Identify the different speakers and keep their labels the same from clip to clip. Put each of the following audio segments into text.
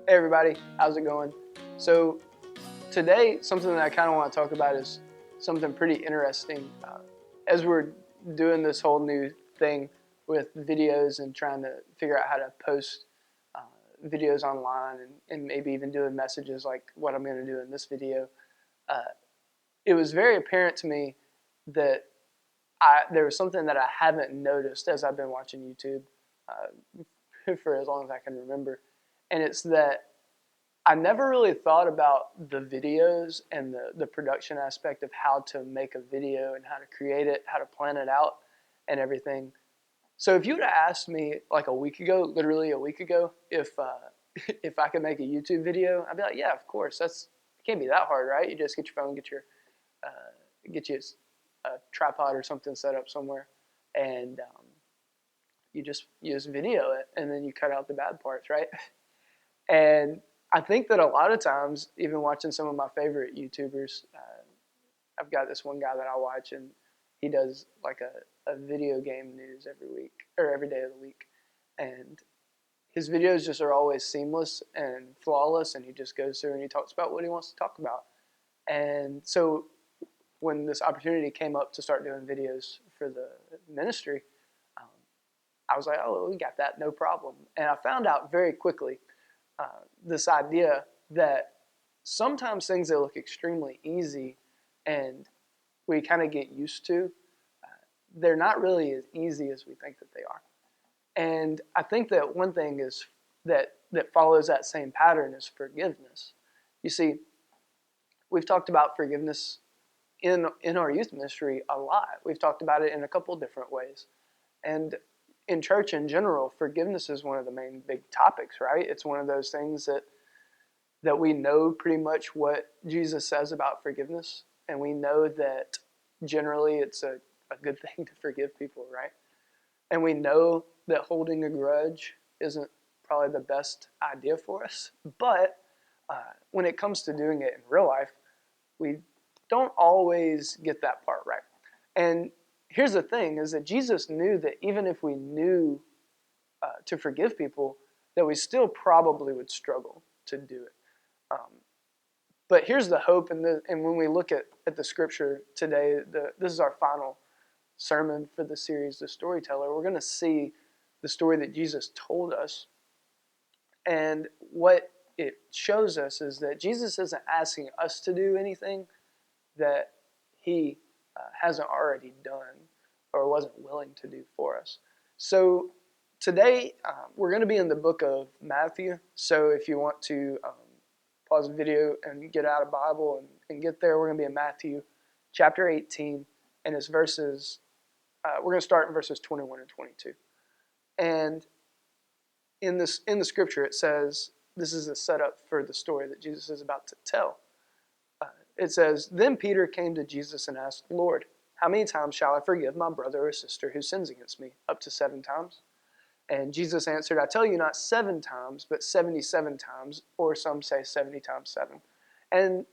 Speaker 1: Hey everybody, how's it going? So today, something that I kind of want to talk about is something pretty interesting. As we're doing this whole new thing with videos and trying to figure out how to post uh, videos online and maybe even doing messages like what I'm going to do in this video, uh, it was very apparent to me that there was something that I haven't noticed as I've been watching YouTube for as long as I can remember, and it's that I never really thought about the videos and the production aspect of how to make a video and how to create it, how to plan it out, and everything. So if you would have asked me like a week ago, literally a week ago, if if I could make a YouTube video, I'd be like, yeah, of course. It can't be that hard, right? You just get your phone, get you a tripod or something set up somewhere, and you just video it, and then you cut out the bad parts, right? And I think that a lot of times, even watching some of my favorite YouTubers, I've got this one guy that I watch, and he does like a video game news every week or every day of the week, and his videos just are always seamless and flawless, and he just goes through and he talks about what he wants to talk about. And so when this opportunity came up to start doing videos for the ministry, um, I was like, oh, we got that, no problem. And I found out very quickly this idea that sometimes things that look extremely easy and we kind of get used to, uh, they're not really as easy as we think that they are. And I think that one thing is that follows that same pattern is forgiveness. You see, we've talked about forgiveness in our youth ministry a lot. We've talked about it in a couple different ways. And in church in general, forgiveness is one of the main big topics, right? It's one of those things that we know pretty much what Jesus says about forgiveness, and we know that generally it's a good thing to forgive people, right? And we know that holding a grudge isn't probably the best idea for us, but when it comes to doing it in real life, we don't always get that part right. And here's the thing is that Jesus knew that even if we knew to forgive people, that we still probably would struggle to do it. Um, but here's the hope, and when we look at the scripture today, this is our final sermon for the series, The Storyteller. We're going to see the story that Jesus told us. And what it shows us is that Jesus isn't asking us to do anything that he hasn't already done or wasn't willing to do for us. So today we're going to be in the book of Matthew. So if you want to pause the video and get out a Bible and get there, we're going to be in Matthew chapter 18, and it's verses, we're going to start in verses 21 and 22. And in the scripture it says, this is a setup for the story that Jesus is about to tell. It says, then Peter came to Jesus and asked, Lord, how many times shall I forgive my brother or sister who sins against me? Up to 7 times? And Jesus answered, I tell you not 7 times, but 77 times, or some say 70 times 7. And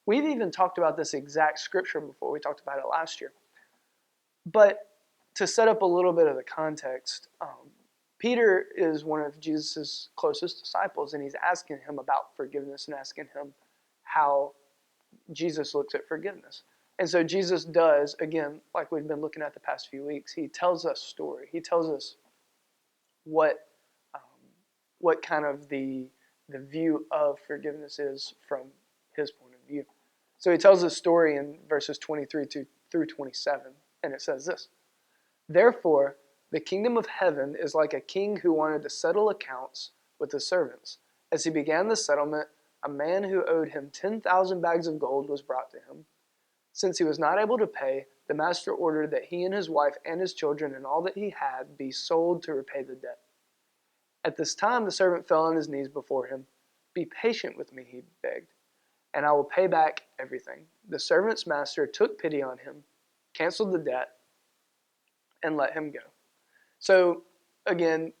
Speaker 1: we've even talked about this exact scripture before. We talked about it last year. But to set up a little bit of the context, Peter is one of Jesus' closest disciples, and he's asking him about forgiveness and asking him how Jesus looks at forgiveness. And so Jesus does, again, like we've been looking at the past few weeks, he tells us story. He tells us what um, what kind of the view of forgiveness is from his point of view. So he tells a story in verses 23 through 27, and it says this. Therefore, the kingdom of heaven is like a king who wanted to settle accounts with his servants. As he began the settlement, a man who owed him 10,000 bags of gold was brought to him. Since he was not able to pay, the master ordered that he and his wife and his children and all that he had be sold to repay the debt. At this time, the servant fell on his knees before him. Be patient with me, he begged, and I will pay back everything. The servant's master took pity on him, canceled the debt, and let him go. So, again,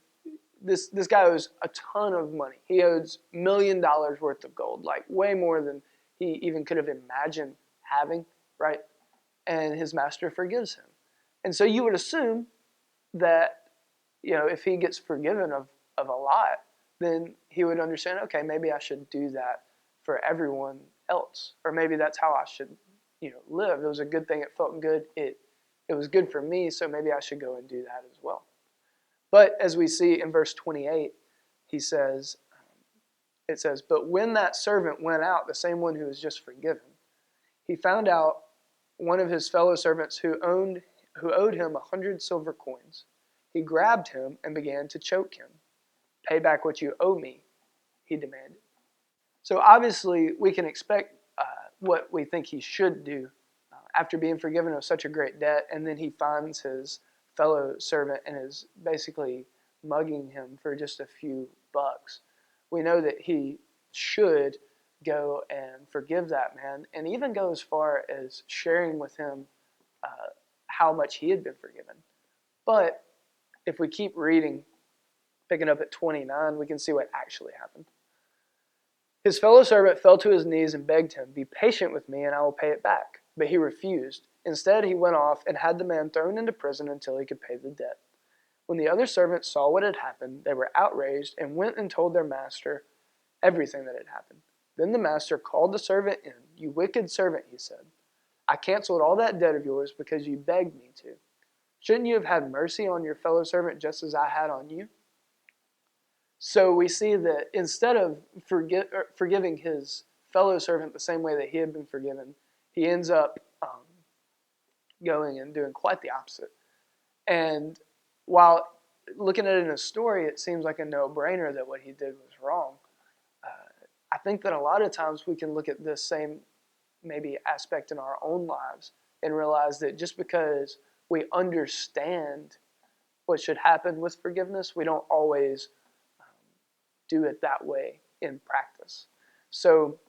Speaker 1: this guy owes a ton of money. He owes $1 million worth of gold, like way more than he even could have imagined having, right? And his master forgives him. And so you would assume that, if he gets forgiven of a lot, then he would understand, okay, maybe I should do that for everyone else, or maybe that's how I should, live. It was a good thing. It felt good. It was good for me, so maybe I should go and do that as well. But as we see in verse 28, it says, but when that servant went out, the same one who was just forgiven, he found out one of his fellow servants who owed him 100 silver coins. He grabbed him and began to choke him. Pay back what you owe me, he demanded. So obviously we can expect what we think he should do after being forgiven of such a great debt, and then he finds his fellow servant and is basically mugging him for just a few bucks. We know that he should go and forgive that man, and even go as far as sharing with him how much he had been forgiven. But if we keep reading, picking up at 29, we can see what actually happened. His fellow servant fell to his knees and begged him, "Be patient with me and I will pay it back." But he refused. Instead, he went off and had the man thrown into prison until he could pay the debt. When the other servants saw what had happened, they were outraged and went and told their master everything that had happened. Then the master called the servant in. "You wicked servant," he said. "I canceled all that debt of yours because you begged me to. Shouldn't you have had mercy on your fellow servant just as I had on you?" So we see that instead of forgiving his fellow servant the same way that he had been forgiven, he ends up going and doing quite the opposite. And while looking at it in a story, it seems like a no-brainer that what he did was wrong. I think that a lot of times we can look at this same maybe aspect in our own lives and realize that just because we understand what should happen with forgiveness, we don't always do it that way in practice. So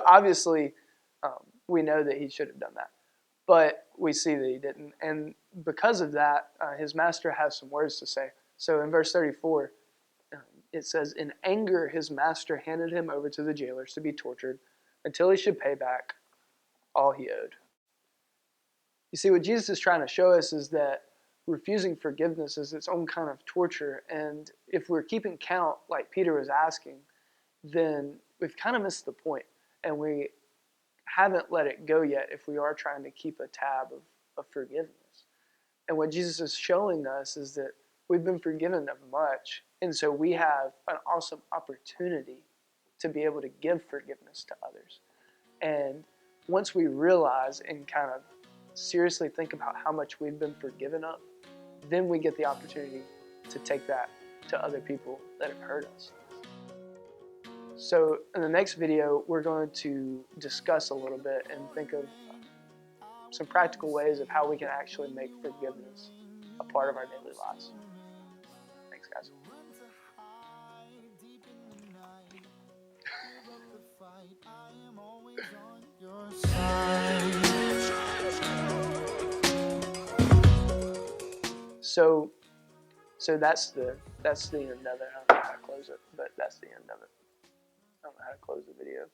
Speaker 1: obviously we know that he should have done that, but we see that he didn't. And because of that, his master has some words to say. So in verse 34, it says, "In anger, his master handed him over to the jailers to be tortured until he should pay back all he owed." You see, what Jesus is trying to show us is that refusing forgiveness is its own kind of torture. And if we're keeping count, like Peter was asking, then we've kind of missed the point. And we haven't let it go yet if we are trying to keep a tab of forgiveness. And what Jesus is showing us is that we've been forgiven of much. And so we have an awesome opportunity to be able to give forgiveness to others. And once we realize and kind of seriously think about how much we've been forgiven of, then we get the opportunity to take that to other people that have hurt us. So in the next video, we're going to discuss a little bit and think of some practical ways of how we can actually make forgiveness a part of our daily lives. Thanks, guys. So that's the end of it. I don't know how to close it, but that's the end of it. I don't know how to close the video.